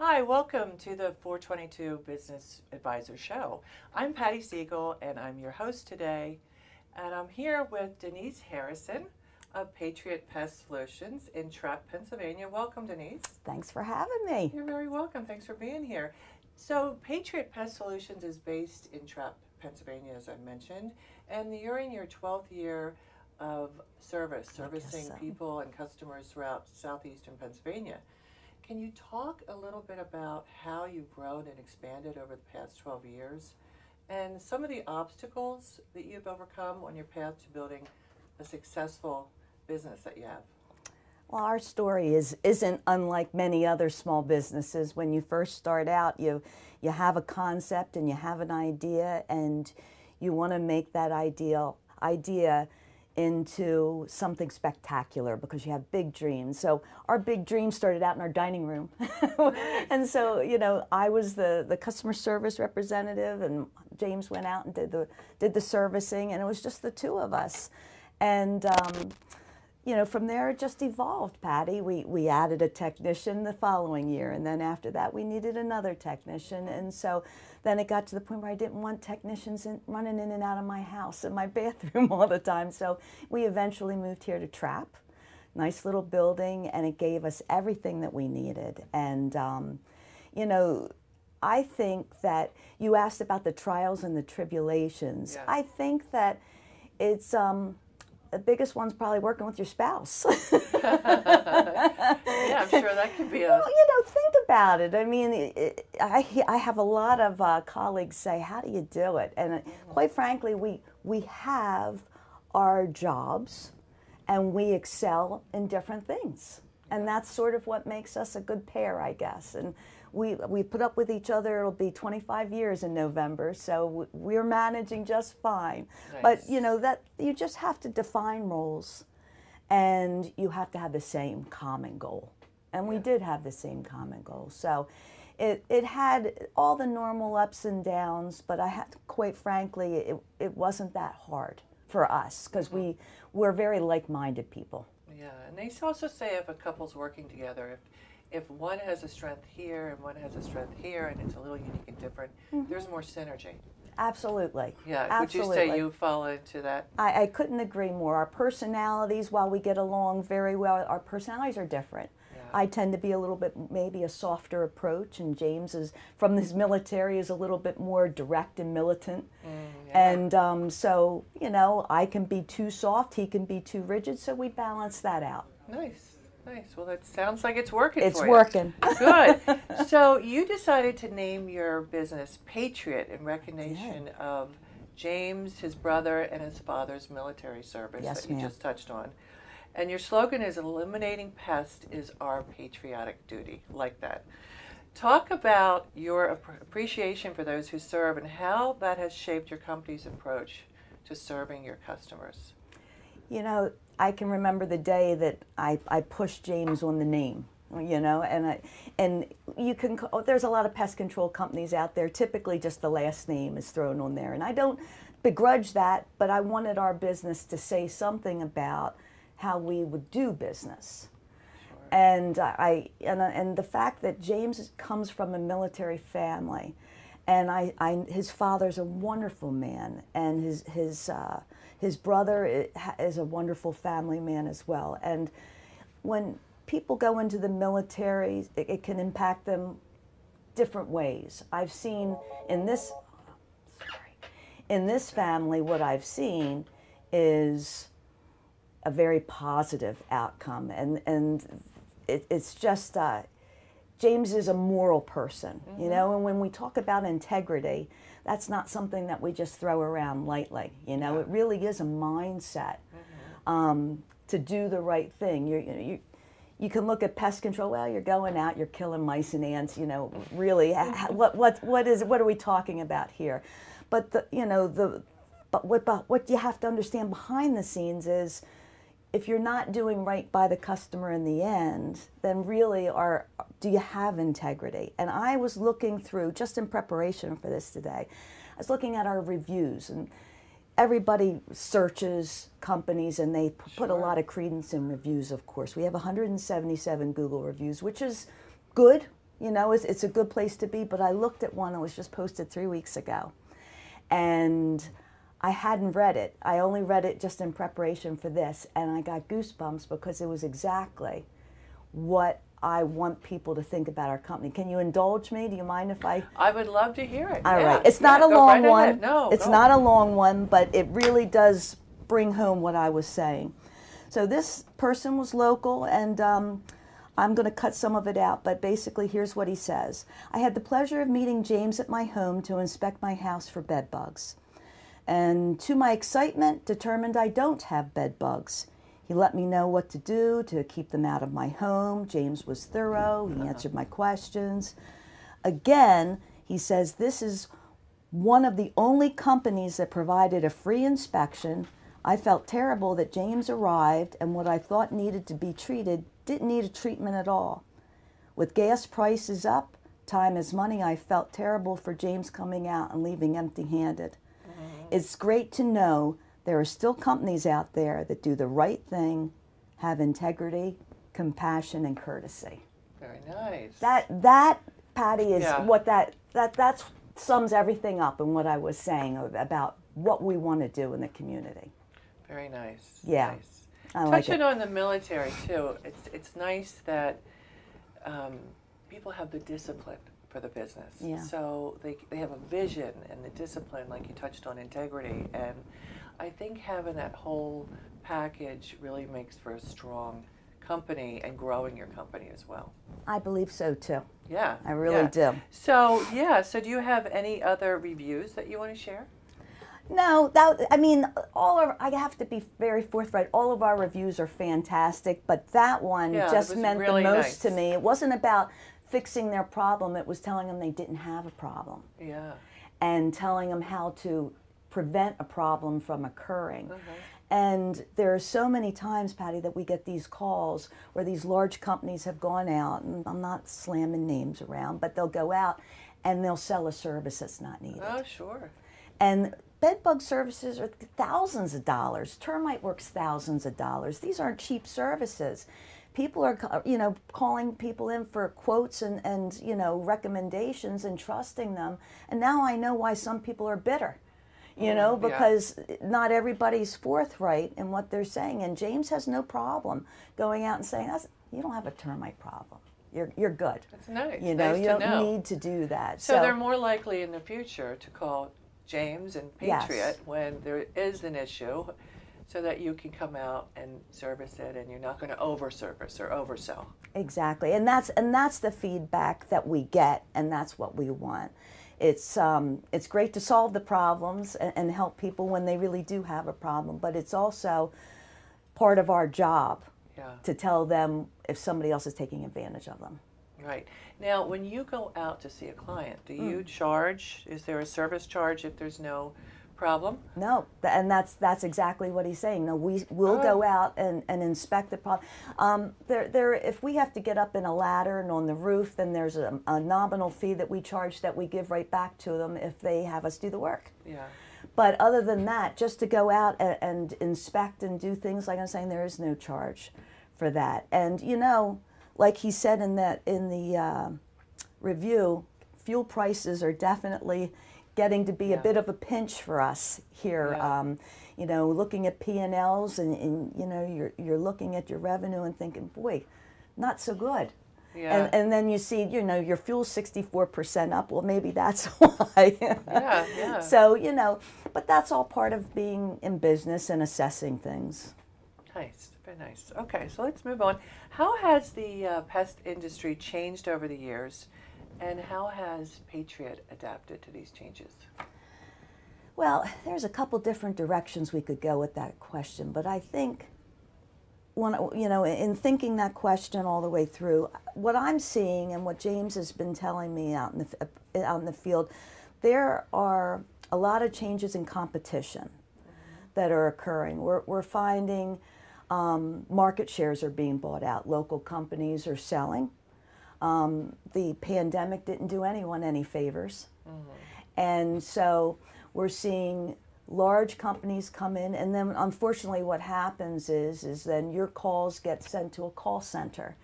Hi, welcome to the 422 Business Advisor Show. I'm Patty Siegel, and I'm your host today. And I'm here with Denice Harrison of Patriot Pest Solutions in Trapp, Pennsylvania. Welcome, Denice. Thanks for having me. You're very welcome. Thanks for being here. So, Patriot Pest Solutions is based in Trapp, Pennsylvania, as I mentioned, and you're in your 12th year of servicing people and customers throughout southeastern Pennsylvania. Can you talk a little bit about how you've grown and expanded over the past 12 years and some of the obstacles that you've overcome on your path to building a successful business that you have? Well, our story isn't unlike many other small businesses. When you first start out, you have a concept and you have an idea, and you want to make that idea into something spectacular because you have big dreams. So our big dreams started out in our dining room. And so, you know, I was the customer service representative, and James went out and did the servicing, and it was just the two of us. And you know, from there it just evolved, Patty. We added a technician the following year, and then after that we needed another technician. And so then it got to the point where I didn't want technicians running in and out of my house and my bathroom all the time. So we eventually moved here to Trapp. Nice little building, and it gave us everything that we needed. And you know, I think that you asked about the trials and the tribulations. Yes. I think that it's the biggest one's probably working with your spouse. Yeah, I'm sure that could be a... Well, you know, think about it. I mean, I have a lot of colleagues say, how do you do it? And quite frankly, we have our jobs, and we excel in different things. And that's sort of what makes us a good pair, I guess. And we put up with each other. It'll be 25 years in November, so we're managing just fine. Nice. But you know, that you just have to define roles, and you have to have the same common goal. And we did have the same common goal. So it had all the normal ups and downs, but quite frankly, it wasn't that hard for us because we're very like-minded people. Yeah, and they also say if a couple's working together, if one has a strength here and one has a strength here, and it's a little unique and different, there's more synergy. Absolutely. Yeah, absolutely. Would you say you fall into that? I couldn't agree more. Our personalities, while we get along very well, our personalities are different. Yeah. I tend to be a little bit, maybe a softer approach, and James is, from his military, is a little bit more direct and militant. Yeah. And so, you know, I can be too soft, he can be too rigid, so we balance that out. Nice. Nice. Well, that sounds like it's working It's for you. working. Good. So you decided to name your business Patriot in recognition of James, his brother, and his father's military service that you just touched on. And your slogan is eliminating pest is our patriotic duty. Like that. Talk about your appreciation for those who serve and how that has shaped your company's approach to serving your customers. You know, I can remember the day that I pushed James on the name, you know, and you can, there's a lot of pest control companies out there, typically just the last name is thrown on there, and I don't begrudge that, but I wanted our business to say something about how we would do business. Sure. And and the fact that James comes from a military family, and his father's a wonderful man, and his brother is a wonderful family man as well. And when people go into the military, it can impact them different ways. I've seen in this family, what I've seen is a very positive outcome, and it's just James is a moral person, you know, and when we talk about integrity, that's not something that we just throw around lightly, you know. It really is a mindset to do the right thing. You can look at pest control. Well, you're going out, you're killing mice and ants, you know. Really, what are we talking about here? But what you have to understand behind the scenes is, if you're not doing right by the customer in the end, then really do you have integrity? And I was looking through, just in preparation for this today, I was looking at our reviews, and everybody searches companies and they put a lot of credence in reviews, of course. We have 177 Google reviews, which is good. You know, it's a good place to be, but I looked at one that was just posted 3 weeks ago. And I hadn't read it. I only read it just in preparation for this, and I got goosebumps because it was exactly what I want people to think about our company. Can you indulge me? Do you mind if I? I would love to hear it. All yeah. right. It's not a long right one. Ahead. No, it's go. not a long one, but it really does bring home what I was saying. So this person was local, and I'm going to cut some of it out, but basically here's what he says. I had the pleasure of meeting James at my home to inspect my house for bed bugs. And to my excitement, determined I don't have bed bugs. He let me know what to do to keep them out of my home. James was thorough. He answered my questions. Again, he says this is one of the only companies that provided a free inspection. I felt terrible that James arrived and what I thought needed to be treated didn't need a treatment at all. With gas prices up, time is money, I felt terrible for James coming out and leaving empty-handed. It's great to know there are still companies out there that do the right thing, have integrity, compassion, and courtesy. Very nice. That Patty, is what that sums everything up in what I was saying about what we want to do in the community. Very nice. Yeah. Nice. I like Touching it. on the military too, it's nice that people have the discipline for the business. Yeah. So they have a vision and the discipline, like you touched on, integrity, and I think having that whole package really makes for a strong company and growing your company as well. I believe so too. Yeah. I really do. So so do you have any other reviews that you want to share? No, I mean, I have to be very forthright. All of our reviews are fantastic, but that one just meant really the most nice to me. It wasn't about fixing their problem. It was telling them they didn't have a problem. Yeah. And telling them how to prevent a problem from occurring. And there are so many times, Patty, that we get these calls where these large companies have gone out, and I'm not slamming names around, but they'll go out and they'll sell a service that's not needed. Oh, sure. And bed bug services are thousands of dollars. Termite work's thousands of dollars. These aren't cheap services. People are, calling people in for quotes and recommendations and trusting them. And now I know why some people are bitter, because not everybody's forthright in what they're saying. And James has no problem going out and saying, you don't have a termite problem. You're good. That's nice. You nice don't need to do that. So they're more likely in the future to call James and Patriot when there is an issue, so that you can come out and service it, and you're not going to over-service or oversell. Exactly, and that's the feedback that we get, and that's what we want. It's great to solve the problems and help people when they really do have a problem, but it's also part of our job to tell them if somebody else is taking advantage of them. Right. Now, when you go out to see a client, do you charge? Is there a service charge if there's no problem? No, and that's exactly what he's saying. No, we'll go out and inspect the problem. If we have to get up in a ladder and on the roof, then there's a nominal fee that we charge that we give right back to them if they have us do the work. Yeah. But other than that, just to go out and inspect and do things, like I'm saying, there is no charge for that. And like he said in the review, fuel prices are definitely getting to be a bit of a pinch for us here. Looking at P&Ls and you're looking at your revenue and thinking, boy, not so good. Yeah. And then you see, your fuel's 64% up. Well, maybe that's why. Yeah. So, but that's all part of being in business and assessing things. Nice. Very nice. Okay, so let's move on. How has the pest industry changed over the years, and how has Patriot adapted to these changes? Well, there's a couple different directions we could go with that question, but I think in thinking that question all the way through, what I'm seeing and what James has been telling me out in the field, there are a lot of changes in competition that are occurring. We're finding market shares are being bought out. Local companies are selling. The pandemic didn't do anyone any favors. And so we're seeing large companies come in, and then unfortunately what happens is then your calls get sent to a call center.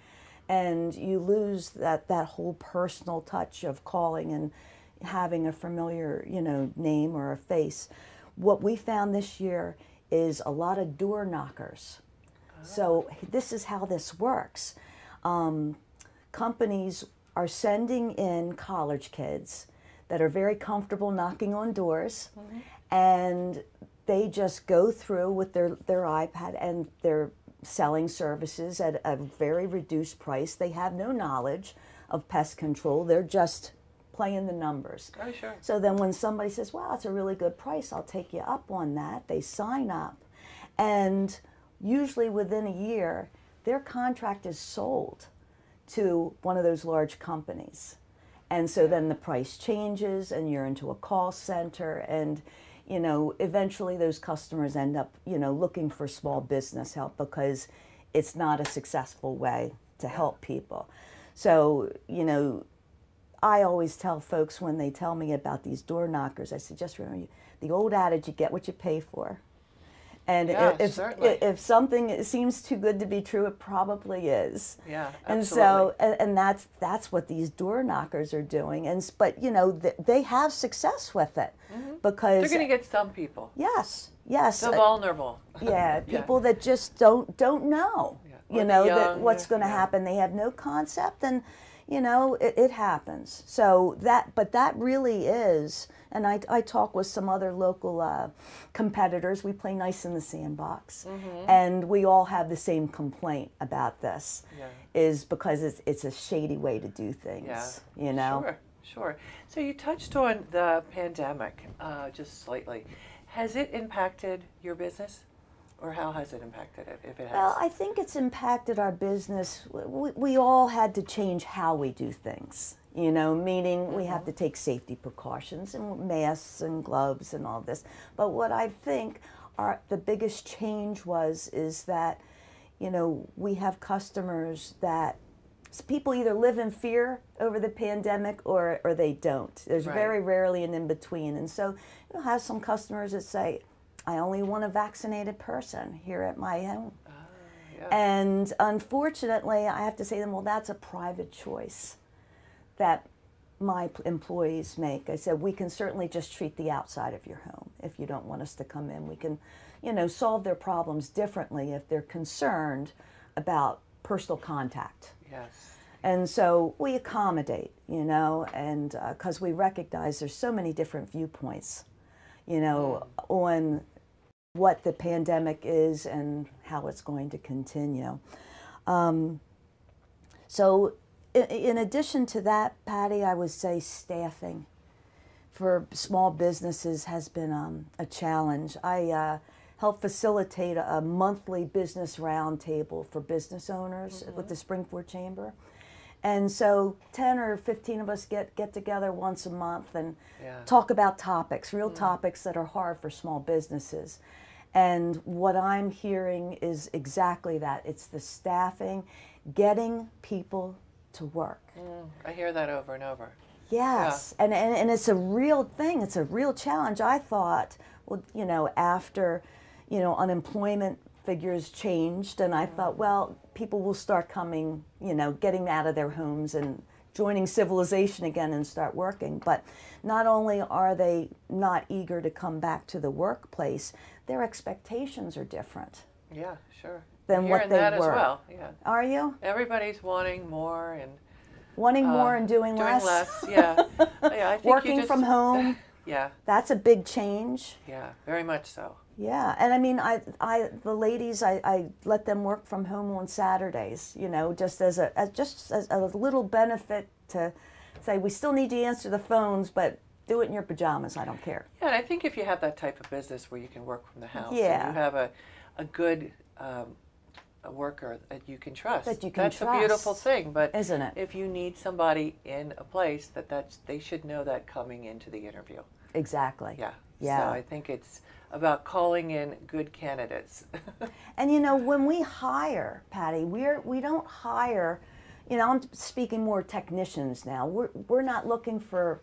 and you lose that whole personal touch of calling and having a familiar, you know, name or a face. What we found this year is a lot of door knockers. So this is how this works. Companies are sending in college kids that are very comfortable knocking on doors, and they just go through with their iPad, and they're selling services at a very reduced price. They have no knowledge of pest control. They're just playing the numbers. Oh, sure. So then when somebody says, wow, it's a really good price, I'll take you up on that, they sign up. And usually within a year, their contract is sold to one of those large companies. And so then the price changes, and you're into a call center, and you know, eventually those customers end up, you know, looking for small business help because it's not a successful way to help people. So, you know, I always tell folks when they tell me about these door knockers, I say, just remember, the old adage, you get what you pay for. And yeah, if something seems too good to be true, it probably is. Yeah, and absolutely. so, and that's what these door knockers are doing. And but you know, they have success with it because they're going to get some people. Yes, The vulnerable. Yeah, people that just don't know. Yeah. You know that what's going to happen. They have no concept, and you know it happens. So but that really is. And I talk with some other local competitors. We play nice in the sandbox, and we all have the same complaint about this. Is because it's a shady way to do things. Yeah. You know. Sure. So you touched on the pandemic just slightly. Has it impacted your business, or how has it impacted it, if it has? Well, I think it's impacted our business. We all had to change how we do things. You know, meaning we have to take safety precautions and masks and gloves and all this. But what I think the biggest change is that, you know, we have customers that people either live in fear over the pandemic or they don't. There's very rarely an in-between. And so you'll have some customers that say, I only want a vaccinated person here at my home. And unfortunately, I have to say to them, well, that's a private choice that my employees make. I said, we can certainly just treat the outside of your home. If you don't want us to come in, we can, you know, solve their problems differently if they're concerned about personal contact. Yes. And so we accommodate, you know, and because we recognize there's so many different viewpoints, you know, on what the pandemic is and how it's going to continue. So in addition to that, Patty, I would say staffing for small businesses has been a challenge. I help facilitate a monthly business roundtable for business owners with the Springport Chamber. And so 10 or 15 of us get together once a month and talk about topics, real topics that are hard for small businesses. And what I'm hearing is exactly that. It's the staffing, getting people to work. I hear that over and over. Yes, and it's a real thing. It's a real challenge. I thought, well, you know, after, you know, unemployment figures changed, and I thought, well, people will start coming, you know, getting out of their homes and joining civilization again and start working. But not only are they not eager to come back to the workplace, their expectations are different. Yeah, sure. Than what they that were. As well. Yeah. Are you? Everybody's wanting more and more and doing less. Yeah. I think working from home. Yeah. That's a big change. Yeah, very much so. Yeah, and I mean, the ladies, I let them work from home on Saturdays, you know, just as a little benefit to say, we still need you to answer the phones, but do it in your pajamas. I don't care. Yeah, and I think if you have that type of business where you can work from the house, and you have a good a worker that you can trust. That's a beautiful thing, but isn't it? If you need somebody in a place, they should know that coming into the interview. Exactly. Yeah. Yeah. So I think it's about calling in good candidates. And you know, when we hire, Patty, we don't hire, you know, I'm speaking more technicians now. We're not looking for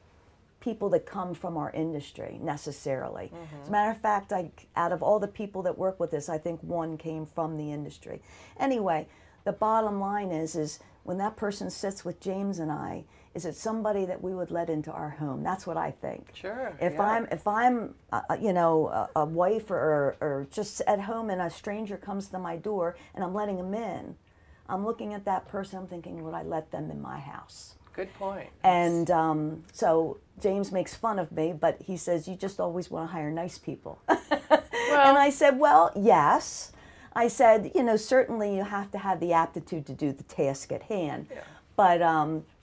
people that come from our industry necessarily. As a matter of fact, out of all the people that work with us, I think one came from the industry. Anyway, the bottom line is when that person sits with James and I, is it somebody that we would let into our home? That's what I think. Sure. If I'm you know, a wife or just at home and a stranger comes to my door and I'm letting them in, I'm looking at that person, I'm thinking, would I let them in my house? Good point. And so James makes fun of me, but he says, you just always want to hire nice people. And I said, well, yes. I said, you know, certainly you have to have the aptitude to do the task at hand. Yeah. But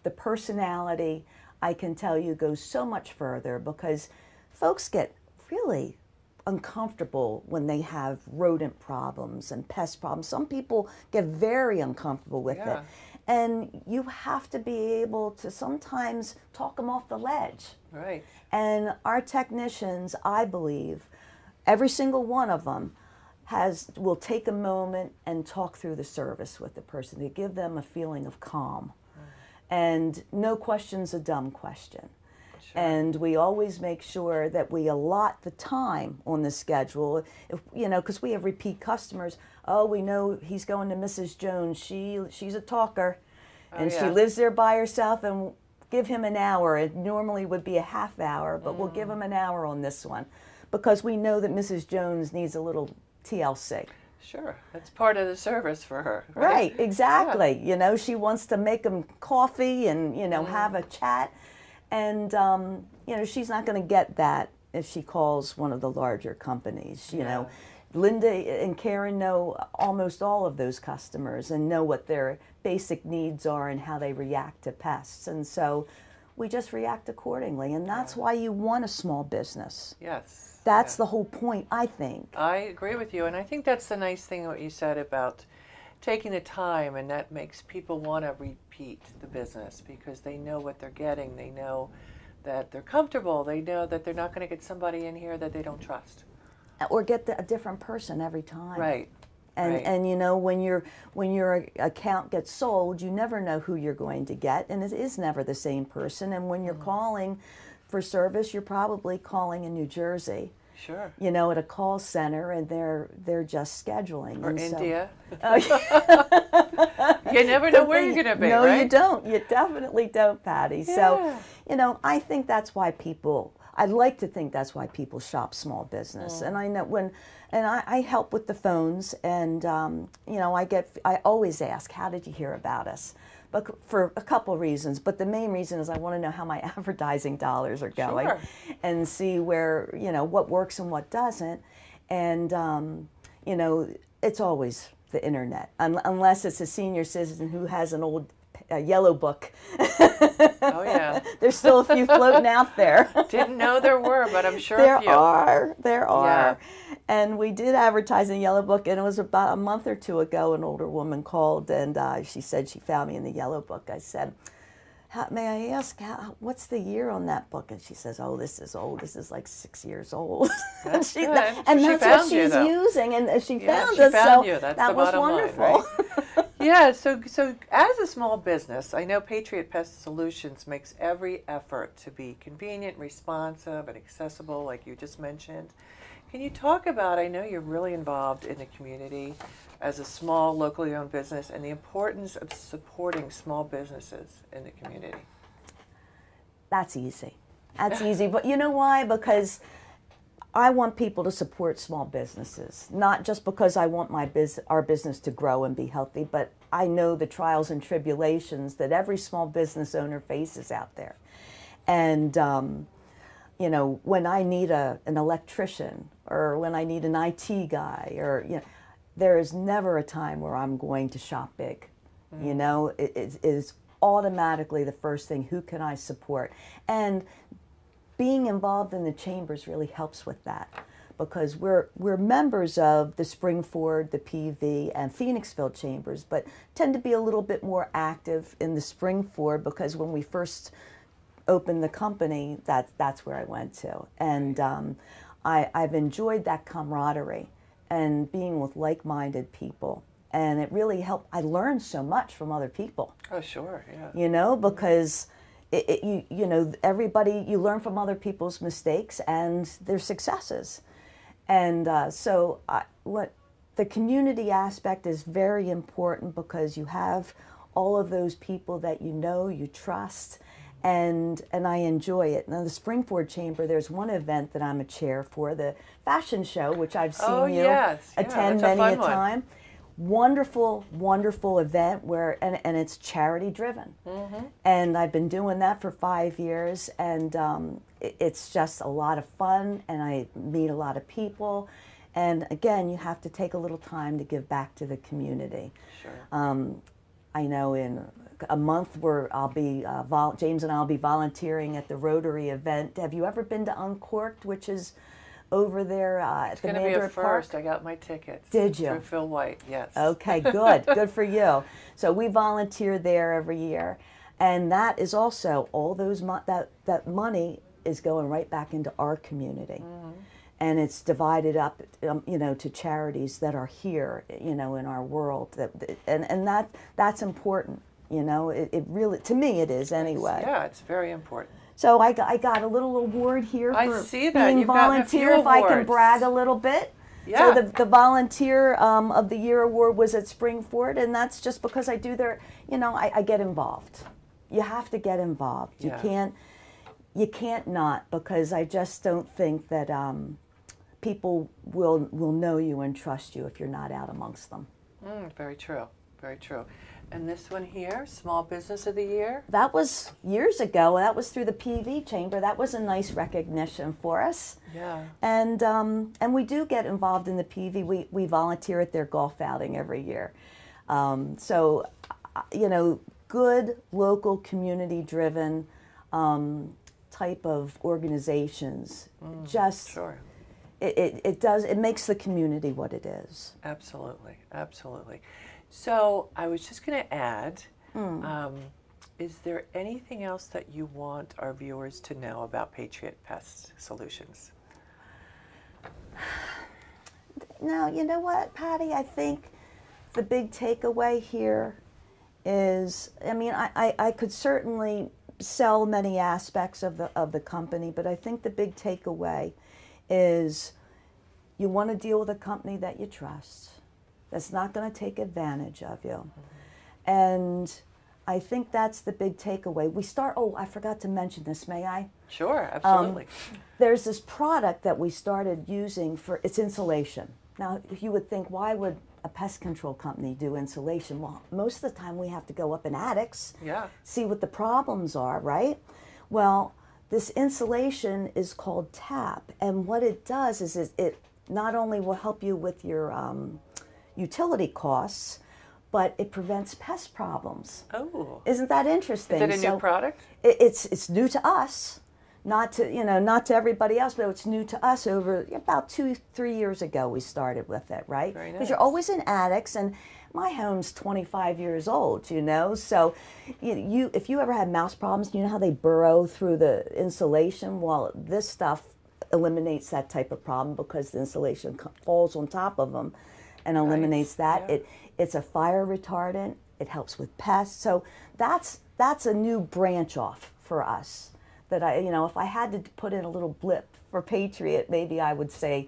the personality, I can tell you, goes so much further, because folks get really uncomfortable when they have rodent problems and pest problems. Some people get very uncomfortable with it. And you have to be able to sometimes talk them off the ledge. Right. And our technicians, I believe, every single one of them will take a moment and talk through the service with the person to give them a feeling of calm. And no question's a dumb question. Sure. And we always make sure that we allot the time on the schedule, you know, because we have repeat customers. Oh, we know he's going to Mrs. Jones. She's a talker, and she lives there by herself, and give him an hour. It normally would be a half hour, but we'll give him an hour on this one, because we know that Mrs. Jones needs a little TLC. Sure, that's part of the service for her. Right, exactly. Yeah. You know, she wants to make him coffee and, you know, have a chat. And, you know, she's not going to get that if she calls one of the larger companies. You know, Linda and Karen know almost all of those customers and know what their basic needs are and how they react to pests. And so we just react accordingly. And that's why you want a small business. Yes. That's the whole point, I think. I agree with you. And I think that's the nice thing what you said about taking the time, and that makes people want to repeat the business because they know what they're getting. They know that they're comfortable. They know that they're not going to get somebody in here that they don't trust. Or get a different person every time. Right. And you know, when your account gets sold, you never know who you're going to get, and it is never the same person. And when you're calling for service, you're probably calling in New Jersey. Sure. You know, at a call center, and they're just scheduling. Or and India. So, you never know where you're going to be, no, right? you don't. You definitely don't, Patty. Yeah. So, you know, I think that's why I'd like to think that's why people shop small business. And I know I help with the phones, and you know, I always ask, how did you hear about us? But for a couple reasons, but the main reason is I want to know how my advertising dollars are going, and see where, you know, what works and what doesn't. And you know, it's always the internet, unless it's a senior citizen who has an old yellow book. Oh yeah, there's still a few floating out there. Didn't know there were, but I'm sure there a few. There are. And we did advertise in the yellow book, and it was about a month or two ago. An older woman called, and she said she found me in the yellow book. I said, may I ask, what's the year on that book? And she says, oh, this is old. This is like 6 years old. That's good. And that's what she's using, and she found us. Found so you. That's that the was bottom wonderful. Line, right? Yeah, so as a small business, I know Patriot Pest Solutions makes every effort to be convenient, responsive, and accessible, like you just mentioned. Can you talk about, I know you're really involved in the community as a small, locally owned business, and the importance of supporting small businesses in the community? That's easy. That's easy. But you know why? Because I want people to support small businesses, not just because I want our business to grow and be healthy, but I know the trials and tribulations that every small business owner faces out there. And, you know, when I need an electrician, or when I need an IT guy, or, you know, there is never a time where I'm going to shop big. You know, it is automatically the first thing, who can I support? And being involved in the chambers really helps with that, because we're members of the Springford, the PV, and Phoenixville chambers, but tend to be a little bit more active in the Springford, because when we first opened the company, that's where I went to. And I've enjoyed that camaraderie and being with like-minded people. And it really helped. I learned so much from other people. Oh, sure, yeah. You know, because you know, everybody, you learn from other people's mistakes and their successes. And what the community aspect is very important, because you have all of those people that you know, you trust, and I enjoy it. Now, the Springboard Chamber, there's one event that I'm a chair for, the fashion show, which I've seen you attend many a time. Wonderful, wonderful event where, and it's charity driven. And I've been doing that for 5 years, and it's just a lot of fun, and I meet a lot of people. And again, you have to take a little time to give back to the community. Sure. I know in a month where I'll be, James and I'll be volunteering at the Rotary event. Have you ever been to Uncorked, which is over there at the Mandarin Park? It's going to be a first. I got my tickets. Did you? Through Phil White, yes. Okay, good. Good for you. So we volunteer there every year. And that is also, all those that money is going right back into our community. And it's divided up, you know, to charities that are here, you know, in our world. And that's important, you know. It really, to me, it is anyway. Yeah, it's very important. So I got a little award here for being You've volunteer, if I can brag a little bit. Yeah. So the Volunteer of the Year award was at Springford, and that's just because I do their, you know, I get involved. You have to get involved. Yeah. You can't not, because I just don't think that people will know you and trust you if you're not out amongst them. Very true. Very true. And this one here, Small Business of the Year? That was years ago. That was through the PV Chamber. That was a nice recognition for us. Yeah. And we do get involved in the PV. We volunteer at their golf outing every year. So, you know, good local community-driven type of organizations. Just sure. It makes the community what it is. Absolutely, absolutely. So I was just going to add, is there anything else that you want our viewers to know about Patriot Pest Solutions? No, you know what, Patty? I think the big takeaway here is, I mean, I could certainly sell many aspects of the company, but I think the big takeaway is you want to deal with a company that you trust, that's not going to take advantage of you. And I think that's the big takeaway. Oh, I forgot to mention this, may I? Sure, absolutely. There's this product that we started using for, it's insulation. Now, if you would think, why would a pest control company do insulation? Well, most of the time we have to go up in attics, see what the problems are, right? Well, this insulation is called TAP, and what it does is it not only will help you with your utility costs, but it prevents pest problems. Oh, isn't that interesting? Is it a new product? It's new to us, not to everybody else, but it's new to us. Over about 2-3 years ago, we started with it, right? Very nice. Because you're always in attics, and my home's 25 years old, you know. So, if you ever had mouse problems, you know how they burrow through the insulation. Well, this stuff eliminates that type of problem because the insulation falls on top of them and eliminates that. Yeah. It's a fire retardant. It helps with pests. So that's a new branch off for us. That if I had to put in a little blip for Patriot, maybe I would say,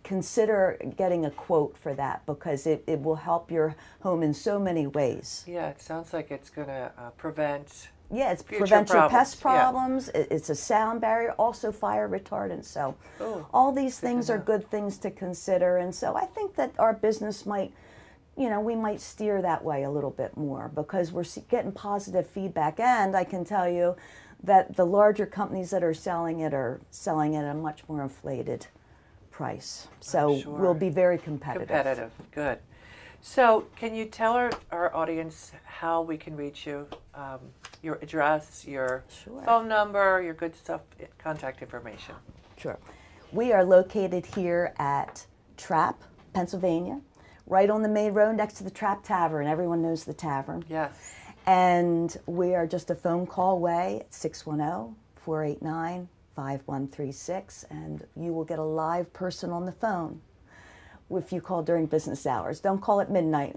consider getting a quote for that, because it will help your home in so many ways. Yeah, it sounds like it's going to prevent. Yeah, it's prevent your pest problems. Yeah. It's a sound barrier, also fire retardant. So all these things are good things to consider. And so I think that our business might, we might steer that way a little bit more, because we're getting positive feedback. And I can tell you that the larger companies that are selling it at a much more inflated price. So we'll be very competitive. Competitive, good. So can you tell our audience how we can reach you, your address, your phone number, your good stuff, contact information? Sure. We are located here at Trapp, Pennsylvania, right on the main road next to the Trapp Tavern. Everyone knows the tavern. Yes. And we are just a phone call away at 610-489-5136, and you will get a live person on the phone if you call during business hours. Don't call at midnight.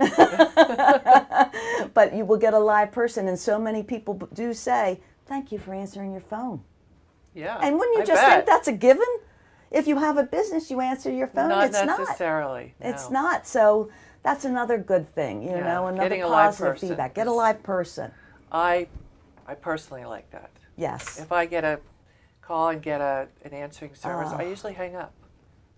But you will get a live person, and so many people do say, thank you for answering your phone. Yeah, and wouldn't you just think that's a given? If you have a business, you answer your phone. Not necessarily. No. It's not. So that's another good thing, you know, another getting a live positive person feedback. Get a live person. I personally like that. Yes. If I get a call and get an answering service, I usually hang up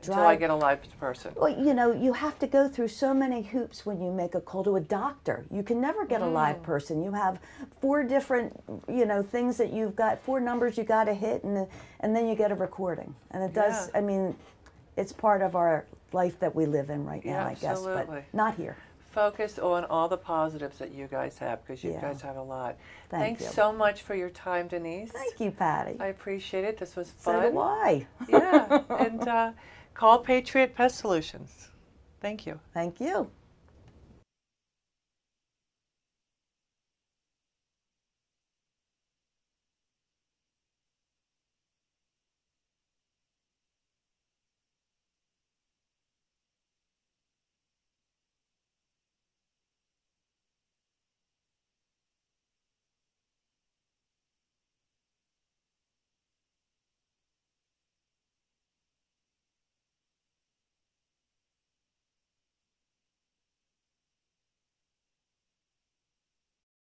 until I get a live person. Well, you know, you have to go through so many hoops when you make a call to a doctor. You can never get a live person. You have 4 different, you know, things that you've got, 4 numbers you got to hit, and then you get a recording. And it does, I mean, it's part of our life that we live in right now, I guess, but not here. Focus on all the positives that you guys have, because you guys have a lot. Thanks so much for your time, Denise. Thank you, Patty. I appreciate it. This was fun. So do I. Yeah, and call Patriot Pest Solutions. Thank you. Thank you.